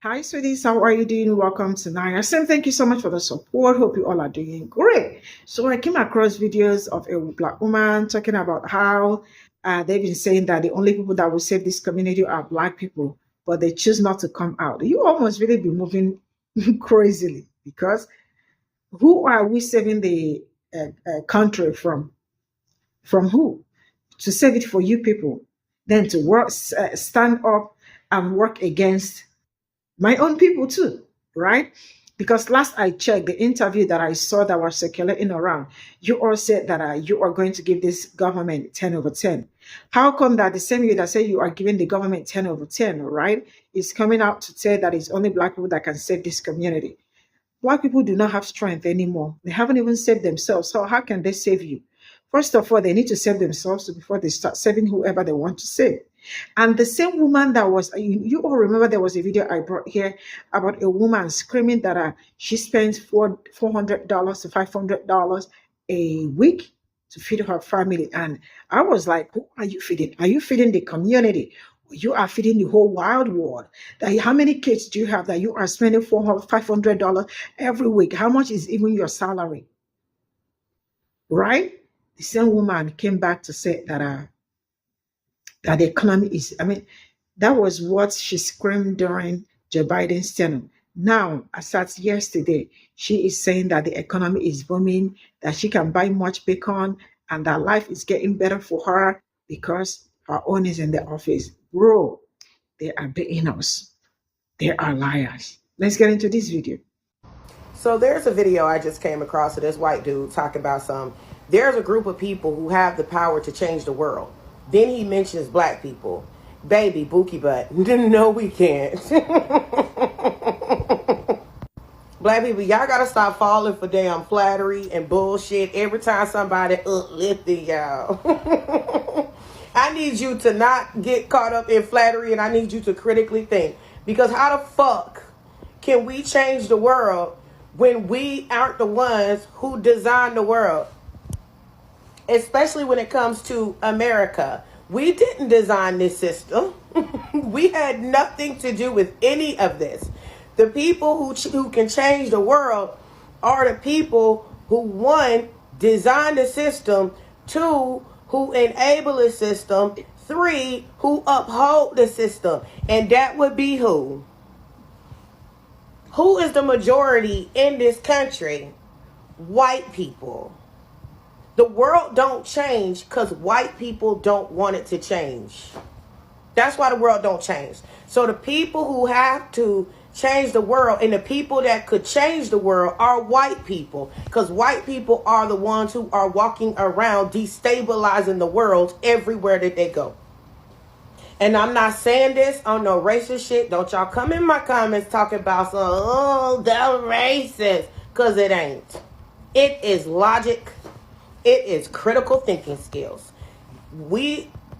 Hi, sweeties. How are you doing? Welcome to Naya. Sam, thank you so much for the support. Hope you all are doing great. So I came across videos of a black woman talking about how they've been saying that the only people that will save this community are black people, but they choose not to come out. You almost really be moving crazily because who are we saving the country from? From who? To save it for you people, then to work, stand up and work against my own people too, right? Because last I checked, the interview that I saw that was circulating around, you all said that you are going to give this government 10 over 10. How come that the same you that say you are giving the government 10 over 10, right, is coming out to say that it's only black people that can save this community? Black people do not have strength anymore. They haven't even saved themselves. So how can they save you? First of all, they need to save themselves before they start saving whoever they want to save. And the same woman that was, you all remember there was a video I brought here about a woman screaming that she spends $400 to $500 a week to feed her family. And I was like, who are you feeding? Are you feeding the community? You are feeding the whole wild world. That how many kids do you have that you are spending $400, $500 every week? How much is even your salary? Right? The same woman came back to say that the economy is, I mean, that was what she screamed during Joe Biden's tenure. Now, as at yesterday, she is saying that the economy is booming, that she can buy much bacon, and that life is getting better for her because her own is in the office. Bro, they are beating us. They are liars. Let's get into this video. So there's a video I just came across of this white dude talking about there's a group of people who have the power to change the world. Then he mentions black people. Baby, bookie butt. No, we can't. Black people, y'all gotta stop falling for damn flattery and bullshit every time somebody uplifting y'all. I need you to not get caught up in flattery, and I need you to critically think. Because how the fuck can we change the world when we aren't the ones who designed the world? Especially when it comes to America. We didn't design this system. We had nothing to do with any of this. The people who can change the world are the people who, one, design the system, two, who enable the system, three, who uphold the system. And that would be who? Who is the majority in this country? White people. The world don't change because white people don't want it to change. That's why the world don't change. So the people who have to change the world and the people that could change the world are white people, because white people are the ones who are walking around destabilizing the world everywhere that they go. And I'm not saying this on no racist shit. Don't y'all come in my comments talking about they're racist, because it ain't. It is logic. It is critical thinking skills.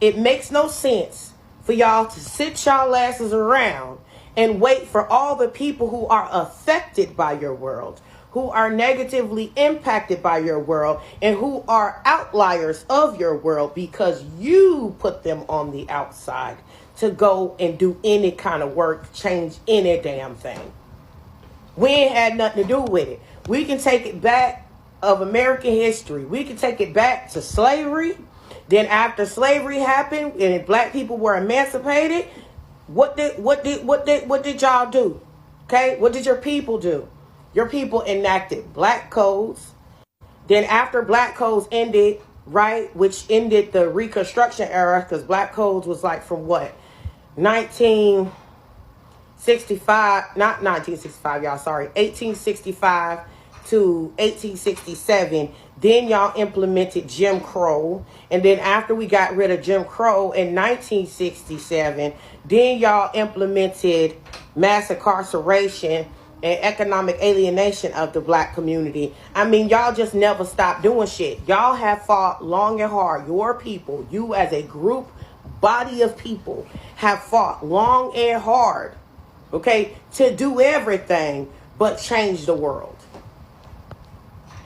It makes no sense for y'all to sit y'all asses around and wait for all the people who are affected by your world, who are negatively impacted by your world, and who are outliers of your world because you put them on the outside to go and do any kind of work, change any damn thing. We ain't had nothing to do with it. We can take it back of American history. We can take it back to slavery. Then after slavery happened and black people were emancipated, what did y'all do? Okay, what did your people do? Your people enacted black codes. Then after black codes ended, right, which ended the Reconstruction era, because black codes was like from what? 1965, not 1965, y'all, sorry, 1865 to 1867. Then y'all implemented Jim Crow. And then after we got rid of Jim Crow in 1967, then y'all implemented mass incarceration and economic alienation of the black community. I mean, y'all just never stopped doing shit. Y'all have fought long and hard. Your people, you as a group, body of people, have fought long and hard, okay, to do everything but change the world.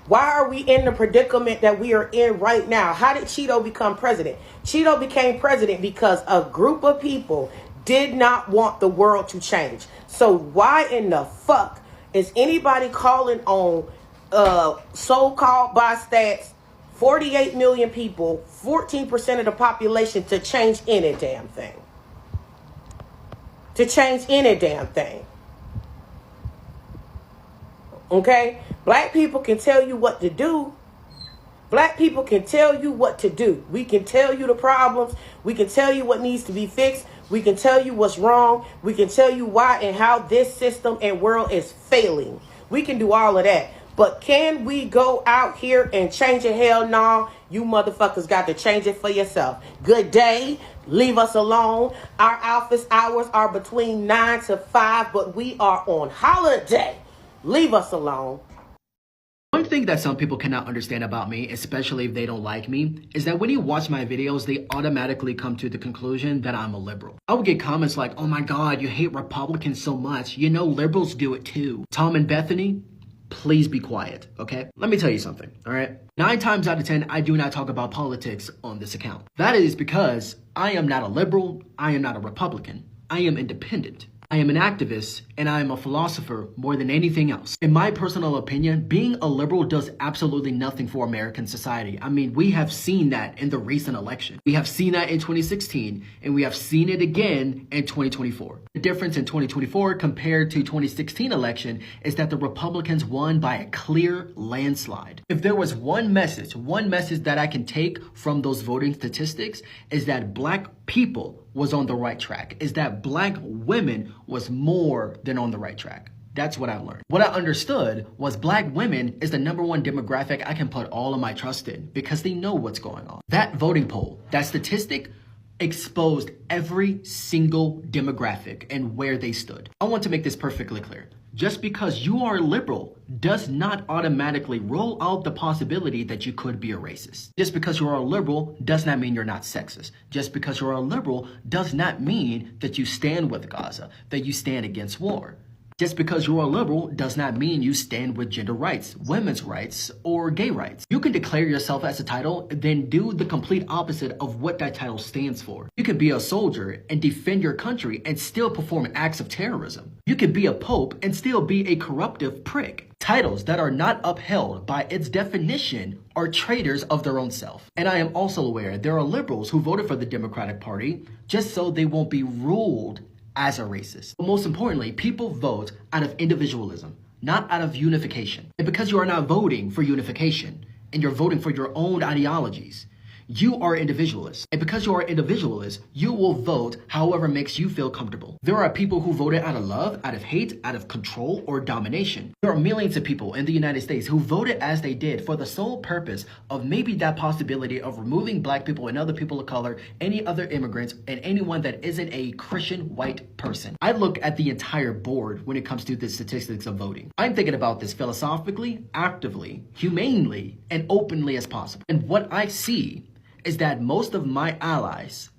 Why are we in the predicament that we are in right now? How did Cheeto become president? Cheeto became president because a group of people did not want the world to change. So why in the fuck is anybody calling on so-called by stats 48 million people, 14% of the population, to change any damn thing? To change any damn thing. Okay? Black people can tell you what to do. Black people can tell you what to do. We can tell you the problems. We can tell you what needs to be fixed. We can tell you what's wrong. We can tell you why and how this system and world is failing. We can do all of that. But can we go out here and change it? Hell no. You motherfuckers got to change it for yourself. Good day. Leave us alone. Our office hours are between 9 to 5, but we are on holiday. Leave us alone. One thing that some people cannot understand about me, especially if they don't like me, is that when you watch my videos, they automatically come to the conclusion that I'm a liberal. I would get comments like, oh my God, you hate Republicans so much. You know, liberals do it too. Tom and Bethany, please be quiet, okay? Let me tell you something, all right? 9 times out of 10, I do not talk about politics on this account. That is because I am not a liberal, I am not a Republican, I am independent. I am an activist and I am a philosopher more than anything else. In my personal opinion, being a liberal does absolutely nothing for American society. I mean, we have seen that in the recent election. We have seen that in 2016 and we have seen it again in 2024. The difference in 2024 compared to 2016 election is that the Republicans won by a clear landslide. If there was one message that I can take from those voting statistics is that Black people was on the right track, is that Black women was more than on the right track. That's what I learned. What I understood was Black women is the #1 demographic I can put all of my trust in because they know what's going on. That voting poll, that statistic exposed every single demographic and where they stood. I want to make this perfectly clear. Just because you are liberal does not automatically rule out the possibility that you could be a racist. Just because you're a liberal does not mean you're not sexist. Just because you're a liberal does not mean that you stand with Gaza, that you stand against war. Just because you're a liberal does not mean you stand with gender rights, women's rights, or gay rights. You can declare yourself as a title, then do the complete opposite of what that title stands for. You can be a soldier and defend your country and still perform acts of terrorism. You can be a pope and still be a corruptive prick. Titles that are not upheld by its definition are traitors of their own self. And I am also aware there are liberals who voted for the Democratic Party just so they won't be ruled as a racist. But most importantly, people vote out of individualism, not out of unification. And because you are not voting for unification and you're voting for your own ideologies, you are individualists. And because you are individualists, you will vote however makes you feel comfortable. There are people who voted out of love, out of hate, out of control, or domination. There are millions of people in the United States who voted as they did for the sole purpose of maybe that possibility of removing Black people and other people of color, any other immigrants, and anyone that isn't a Christian white person. I look at the entire board when it comes to the statistics of voting. I'm thinking about this philosophically, actively, humanely, and openly as possible. And what I see is that most of my allies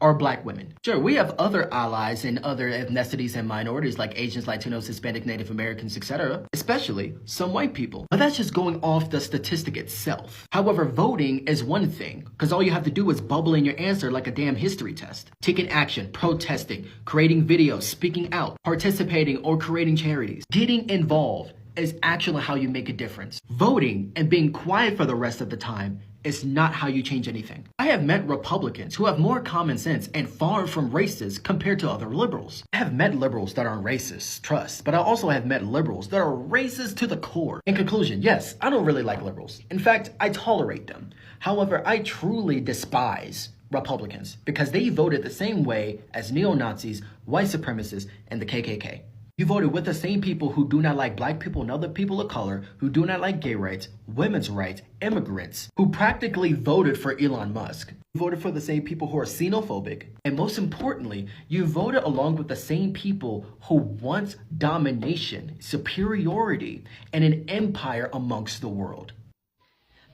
are Black women. Sure, we have other allies in other ethnicities and minorities like Asians, Latinos, Hispanic, Native Americans, etc., especially some white people. But that's just going off the statistic itself. However, voting is one thing, because all you have to do is bubble in your answer like a damn history test. Taking action, protesting, creating videos, speaking out, participating or creating charities. Getting involved is actually how you make a difference. Voting and being quiet for the rest of the time is not how you change anything. I have met Republicans who have more common sense and far from racist compared to other liberals. I have met liberals that aren't racist, trust, but I also have met liberals that are racist to the core. In conclusion, yes, I don't really like liberals. In fact, I tolerate them. However, I truly despise Republicans because they voted the same way as neo-Nazis, white supremacists, and the KKK. You voted with the same people who do not like Black people and other people of color, who do not like gay rights, women's rights, immigrants, who practically voted for Elon Musk. You voted for the same people who are xenophobic. And most importantly, you voted along with the same people who want domination, superiority, and an empire amongst the world.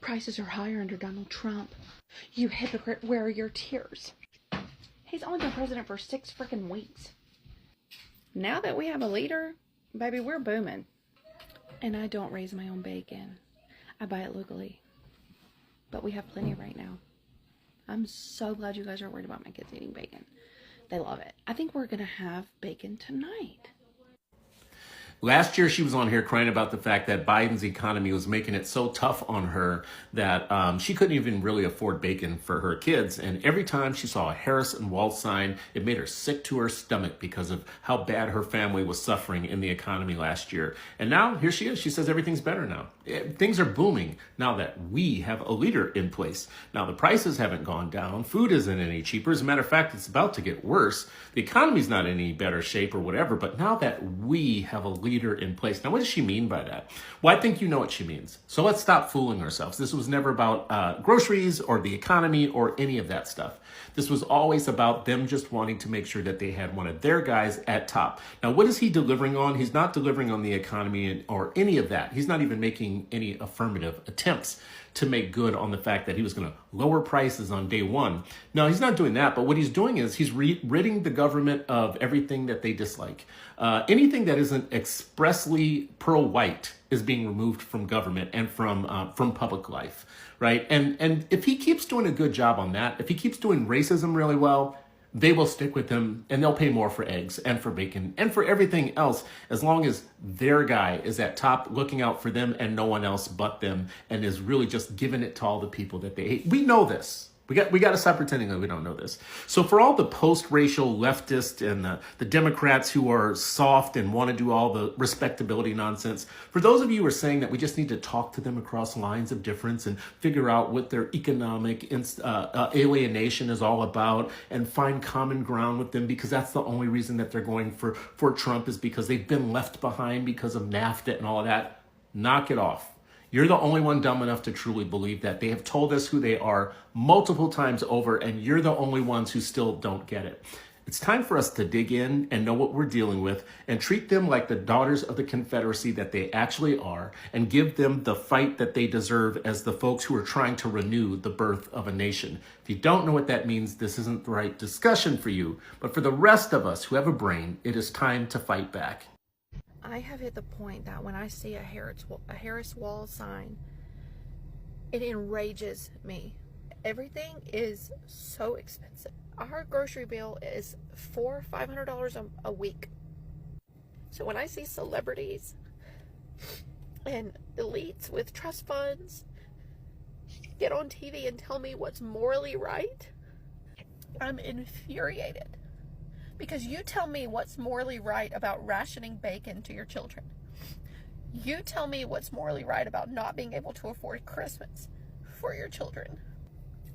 Prices are higher under Donald Trump. You hypocrite, where are your tears? He's only been president for 6 freaking weeks. Now that we have a leader, baby, we're booming. And I don't raise my own bacon. I buy it locally. But we have plenty right now. I'm so glad you guys are worried about my kids eating bacon. They love it. I think we're going to have bacon tonight. Last year, she was on here crying about the fact that Biden's economy was making it so tough on her that she couldn't even really afford bacon for her kids. And every time she saw a Harris and Walt sign, it made her sick to her stomach because of how bad her family was suffering in the economy last year. And now here she is. She says everything's better now. Things are booming now that we have a leader in place. Now, the prices haven't gone down. Food isn't any cheaper. As a matter of fact, it's about to get worse. The economy's not in any better shape or whatever. But now that we have a leader in place. Now, what does she mean by that? Well, I think you know what she means. So let's stop fooling ourselves. This was never about groceries or the economy or any of that stuff. This was always about them just wanting to make sure that they had one of their guys at top. Now, what is he delivering on? He's not delivering on the economy or any of that. He's not even making any affirmative attempts to make good on the fact that he was going to lower prices on day one. No, he's not doing that. But what he's doing is he's ridding the government of everything that they dislike. Anything that isn't expressly pro-white is being removed from government and from public life, right? And if he keeps doing a good job on that, if he keeps doing racism really well, they will stick with him and they'll pay more for eggs and for bacon and for everything else as long as their guy is at top looking out for them and no one else but them and is really just giving it to all the people that they hate. We know this. We got to stop pretending that we don't know this. So for all the post-racial leftists and the Democrats who are soft and want to do all the respectability nonsense, for those of you who are saying that we just need to talk to them across lines of difference and figure out what their economic alienation is all about and find common ground with them because that's the only reason that they're going for Trump is because they've been left behind because of NAFTA and all of that, knock it off. You're the only one dumb enough to truly believe that. They have told us who they are multiple times over, and you're the only ones who still don't get it. It's time for us to dig in and know what we're dealing with and treat them like the daughters of the Confederacy that they actually are and give them the fight that they deserve as the folks who are trying to renew the birth of a nation. If you don't know what that means, this isn't the right discussion for you. But for the rest of us who have a brain, it is time to fight back. I have hit the point that when I see a Harris Wall sign, it enrages me. Everything is so expensive. Our grocery bill is $500 a week. So when I see celebrities and elites with trust funds get on TV and tell me what's morally right, I'm infuriated. Because you tell me what's morally right about rationing bacon to your children. You tell me what's morally right about not being able to afford Christmas for your children.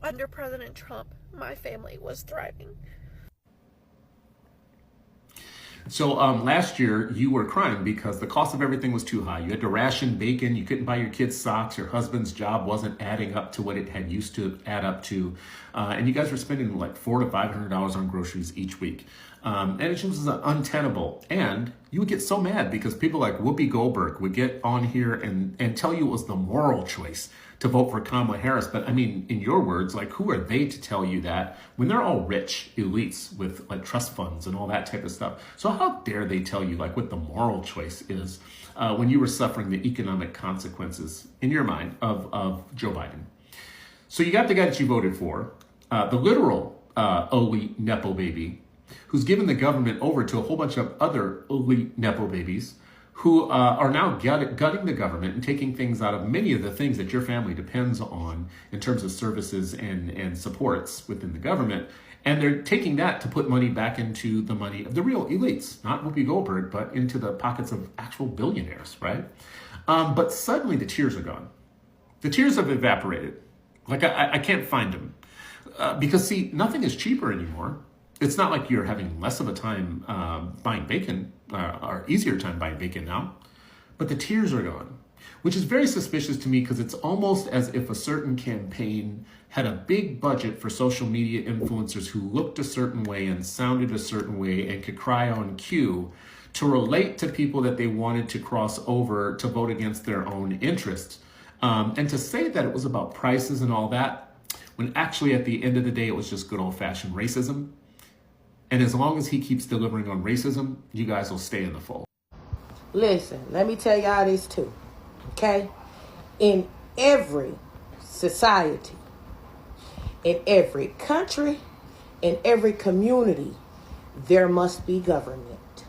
Under President Trump, my family was thriving. So last year, you were crying because the cost of everything was too high. You had to ration bacon. You couldn't buy your kids socks. Your husband's job wasn't adding up to what it had used to add up to. And you guys were spending like $400 to $500 on groceries each week. And it just was untenable. And you would get so mad because people like Whoopi Goldberg would get on here and tell you it was the moral choice to vote for Kamala Harris. But I mean, in your words, like who are they to tell you that when they're all rich elites with like trust funds and all that type of stuff? So how dare they tell you like what the moral choice is when you were suffering the economic consequences in your mind of Joe Biden? So you got the guy that you voted for, the literal elite Nepo baby, who's given the government over to a whole bunch of other elite Nepo babies who are now gutting the government and taking things out of many of the things that your family depends on in terms of services and supports within the government. And they're taking that to put money back into the money of the real elites, not Whoopi Goldberg, but into the pockets of actual billionaires, right? But suddenly the tears are gone. The tears have evaporated. Like I can't find them. Because see, nothing is cheaper anymore. It's not like you're having less of a time buying bacon, or easier time buying bacon now, but the tears are gone, which is very suspicious to me because it's almost as if a certain campaign had a big budget for social media influencers who looked a certain way and sounded a certain way and could cry on cue to relate to people that they wanted to cross over to vote against their own interests. And to say that it was about prices and all that, when actually at the end of the day, it was just good old-fashioned racism. And as long as he keeps delivering on racism, you guys will stay in the fold. Listen, let me tell y'all this too, okay? In every society, in every country, in every community, there must be government.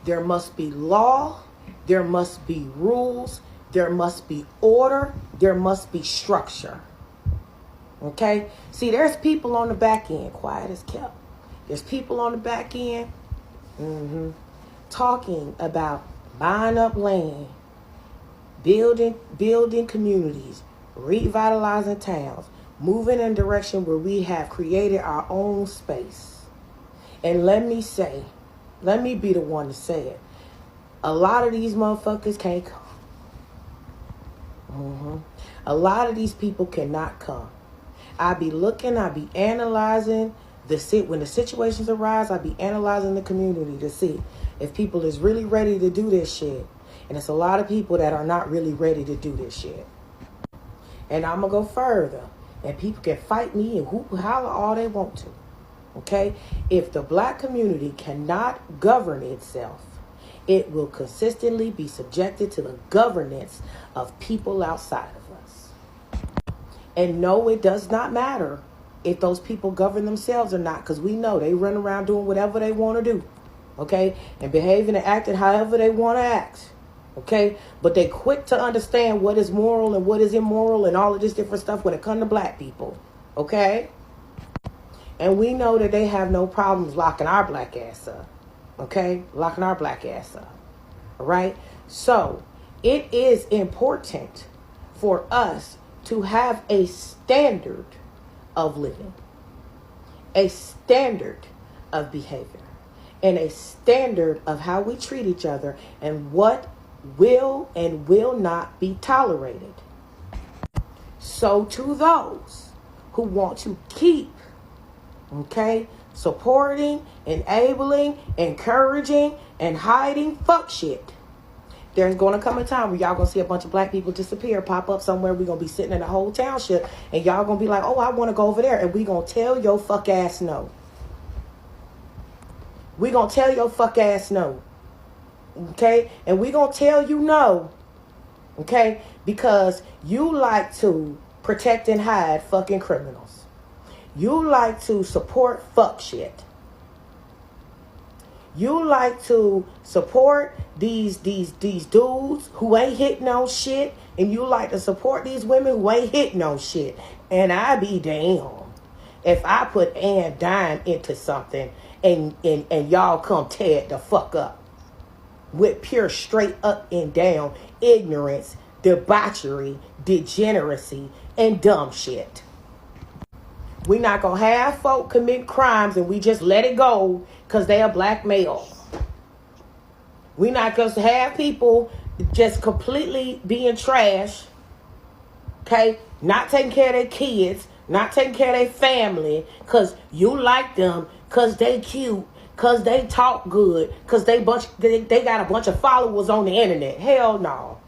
There must be law. There must be rules. There must be order. There must be structure. Okay? See, there's people on the back end, quiet as kept. There's people on the back end talking about buying up land, building communities, revitalizing towns, moving in a direction where we have created our own space. And let me be the one to say it. A lot of these motherfuckers can't come. A lot of these people cannot come. I be analyzing when the situations arise, I be analyzing the community to see if people is really ready to do this shit. And it's a lot of people that are not really ready to do this shit. And I'm going to go further. And people can fight me and hoop and holler all they want to. Okay? If the black community cannot govern itself, it will consistently be subjected to the governance of people outside of us. And no, it does not matter if those people govern themselves or not, because we know they run around doing whatever they want to do. Okay? And behaving and acting however they want to act. Okay? But they quick to understand what is moral and what is immoral and all of this different stuff when it comes to black people. Okay? And we know that they have no problems locking our black ass up. Okay? Locking our black ass up. All right? So, it is important for us to have a standard of living, a standard of behavior, and a standard of how we treat each other and what will and will not be tolerated. So to those who want to keep, supporting, enabling, encouraging, and hiding fuck shit, there's going to come a time where y'all going to see a bunch of black people disappear, pop up somewhere. We're going to be sitting in a whole township, and y'all going to be like, oh, I want to go over there. And we going to tell your fuck ass no. We going to tell your fuck ass no. Okay? And we going to tell you no. Okay? Because you like to protect and hide fucking criminals. You like to support fuck shit. You like to support these dudes who ain't hitting on shit, and you like to support these women who ain't hitting on shit. And I be damned if I put Ann Dime into something and y'all come tear it the fuck up with pure straight up and down ignorance, debauchery, degeneracy, and dumb shit. We not gonna have folk commit crimes and we just let it go because they are black male. We not gonna have people just completely being trash, okay? Not taking care of their kids, not taking care of their family because you like them, because they cute, because they talk good, because they got a bunch of followers on the internet. Hell no.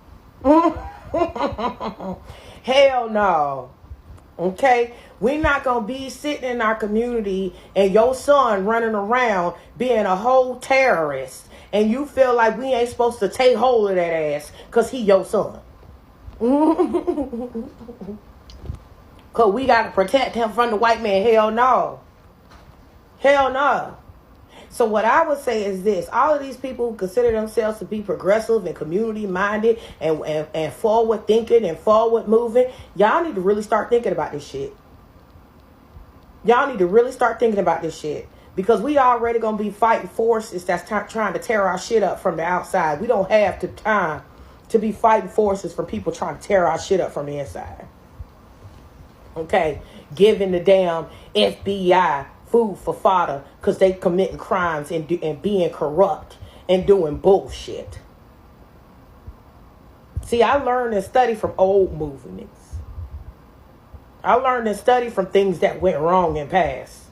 Hell no. Okay? We're not going to be sitting in our community and your son running around being a whole terrorist and you feel like we ain't supposed to take hold of that ass because he your son. Because we got to protect him from the white man. Hell no. Hell no. So what I would say is this. All of these people who consider themselves to be progressive and community-minded and forward-thinking and forward-moving, y'all need to really start thinking about this shit. Y'all need to really start thinking about this shit. Because we already going to be fighting forces that's trying to tear our shit up from the outside. We don't have the time to be fighting forces from people trying to tear our shit up from the inside. Okay? Giving the damn FBI food for fodder because they committing crimes and being corrupt and doing bullshit. See, I learned and study from old movements. I learned and study from things that went wrong in past.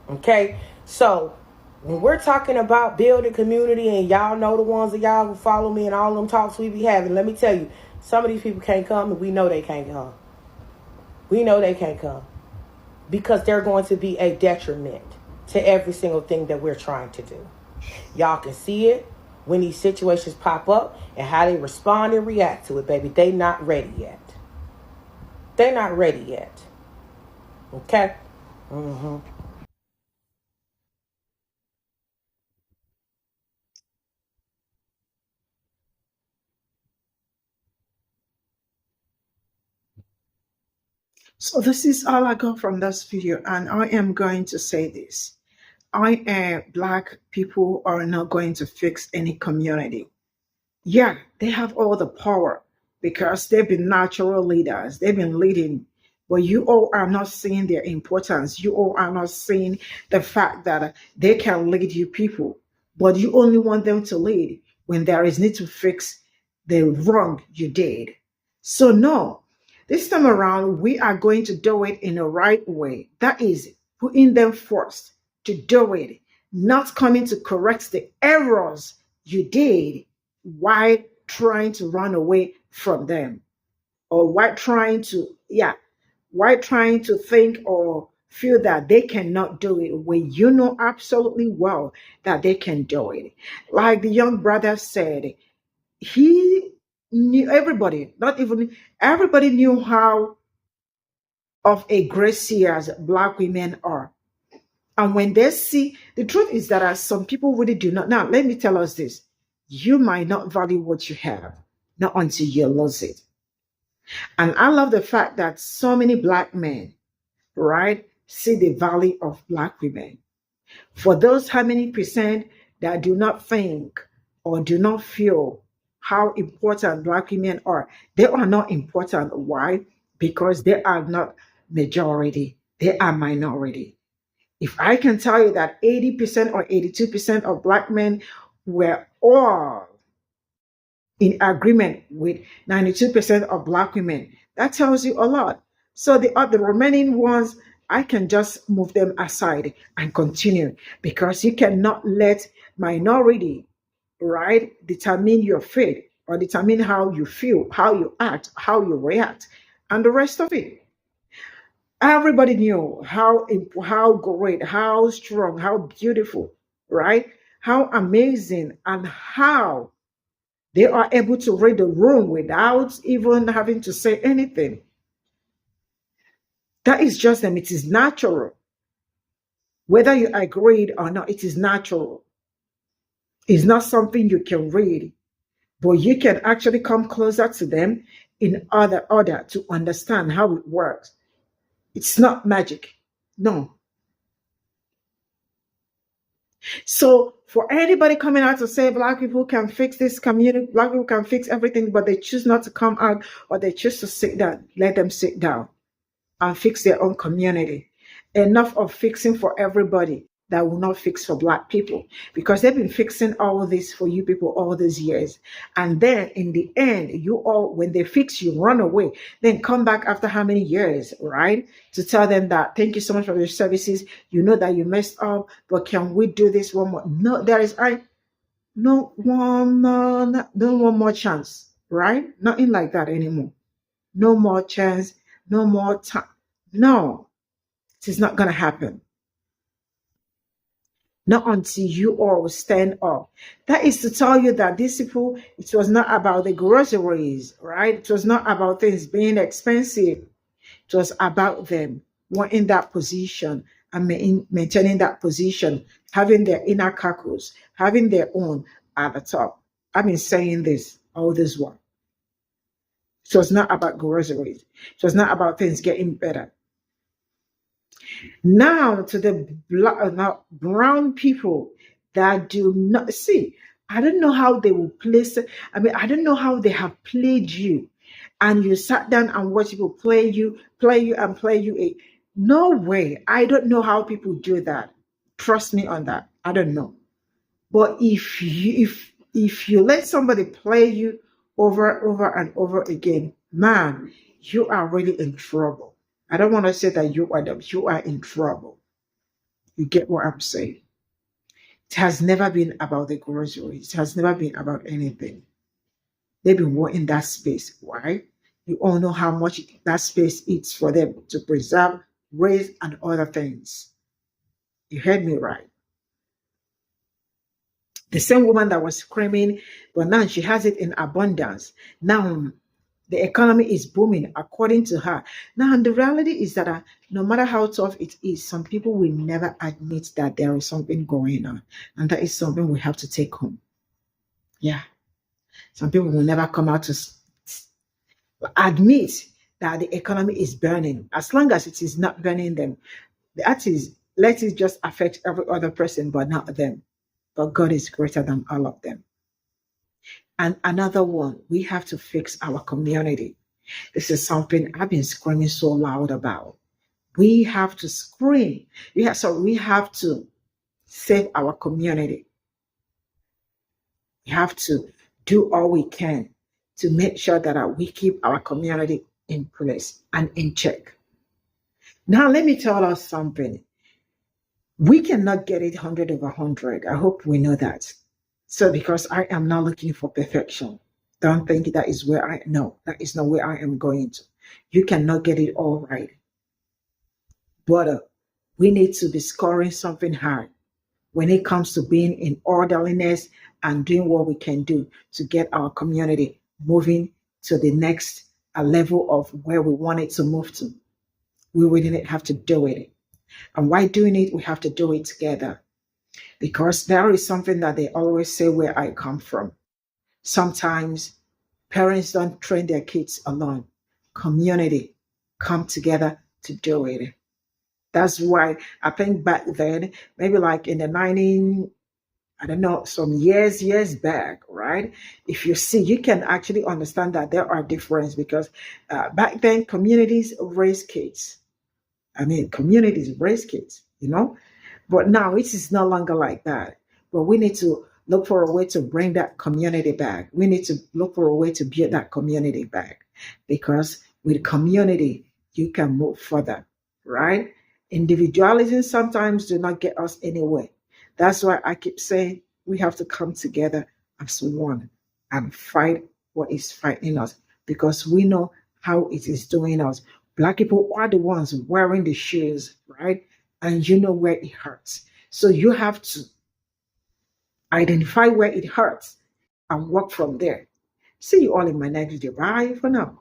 Okay? So, when we're talking about building community, and y'all know the ones of y'all who follow me and all them talks we be having, let me tell you, some of these people can't come and we know they can't come. We know they can't come. Because they're going to be a detriment to every single thing that we're trying to do. Y'all can see it when these situations pop up and how they respond and react to it, baby. They not ready yet. They're not ready yet. Okay? So this is all I got from this video, and I am going to say this. Black people are not going to fix any community. Yeah, they have all the power because they've been natural leaders. They've been leading, but you all are not seeing their importance. You all are not seeing the fact that they can lead you people, but you only want them to lead when there is need to fix the wrong you did. So no, this time around, we are going to do it in the right way. That is putting them first to do it, not coming to correct the errors you did while trying to run away from them, or while trying to think or feel that they cannot do it when you know absolutely well that they can do it. Like the young brother said, he knew everybody, not even everybody knew how of a great seers Black women are. And when they see, the truth is that some people really do not. Now, let me tell us this. You might not value what you have, not until you lose it. And I love the fact that so many Black men, right, see the value of Black women. For those how many percent that do not think or do not feel how important Black women are, they are not important. Why? Because they are not majority. They are minority. If I can tell you that 80% or 82% of Black men were all in agreement with 92% of Black women, that tells you a lot. So the remaining ones, I can just move them aside and continue, because you cannot let minority, right, determine your fate or determine how you feel, how you act, how you react, and the rest of it. Everybody knew how great, how strong, how beautiful, right? How amazing, and how they are able to read the room without even having to say anything. That is just them. It is natural. Whether you agreed or not, it is natural. It's not something you can read, but you can actually come closer to them in order to understand how it works. It's not magic. No. So for anybody coming out to say Black people can fix this community, Black people can fix everything, but they choose not to come out, or they choose to sit down, let them sit down and fix their own community. Enough of fixing for everybody that will not fix for Black people, because they've been fixing all this for you people all these years. And then in the end, you all, when they fix you, run away, then come back after how many years, right? To tell them that, thank you so much for your services. You know that you messed up, but can we do this one more? No, no one more chance, right? Nothing like that anymore. No more chance, no more time. No, it is not going to happen. Not until you all stand up. That is to tell you that these people, it was not about the groceries, right? It was not about things being expensive. It was about them wanting that position and maintaining that position, having their inner caucus, having their own at the top. I've been saying this all this while. It was not about groceries. It was not about things getting better. Now to the brown people that do not see, I don't know how they will place it. I mean, I don't know how they have played you, and you sat down and watch people play you, and play you. No way. I don't know how people do that. Trust me on that. I don't know. But if you let somebody play you over and over again, man, you are really in trouble. I don't want to say that you are them. You are in trouble. You get what I'm saying? It has never been about the groceries. It has never been about anything. They've been wanting that space. Why? You all know how much that space eats for them to preserve, raise, and other things. You heard me right. The same woman that was screaming, but now she has it in abundance. Now the economy is booming, according to her. Now, the reality is that no matter how tough it is, some people will never admit that there is something going on. And that is something we have to take home. Yeah. Some people will never come out to admit that the economy is burning. As long as it is not burning them, that is, let it just affect every other person, but not them. But God is greater than all of them. And another one, we have to fix our community. This is something I've been screaming so loud about. We have to scream. We have to save our community. We have to do all we can to make sure that we keep our community in place and in check. Now, let me tell us something. We cannot get it 100 over 100. I hope we know that. So, because I am not looking for perfection, don't think that is where that is not where I am going to. You cannot get it all right. But we need to be scoring something hard when it comes to being in orderliness and doing what we can do to get our community moving to the next level of where we want it to move to. We really have to do it. And while doing it, we have to do it together. Because there is something that they always say where I come from. Sometimes parents don't train their kids alone. Community come together to do it. That's why I think back then, maybe like in the I don't know, some years back, right? If you see, you can actually understand that there are differences because back then communities raise kids. Communities raise kids, But now it is no longer like that. But we need to look for a way to bring that community back. We need to look for a way to build that community back. Because with community, you can move further, right? Individualism sometimes do not get us anywhere. That's why I keep saying we have to come together as one and fight what is fighting us. Because we know how it is doing us. Black people are the ones wearing the shoes, right? And you know where it hurts. So you have to identify where it hurts and work from there. See you all in my next video. Bye for now.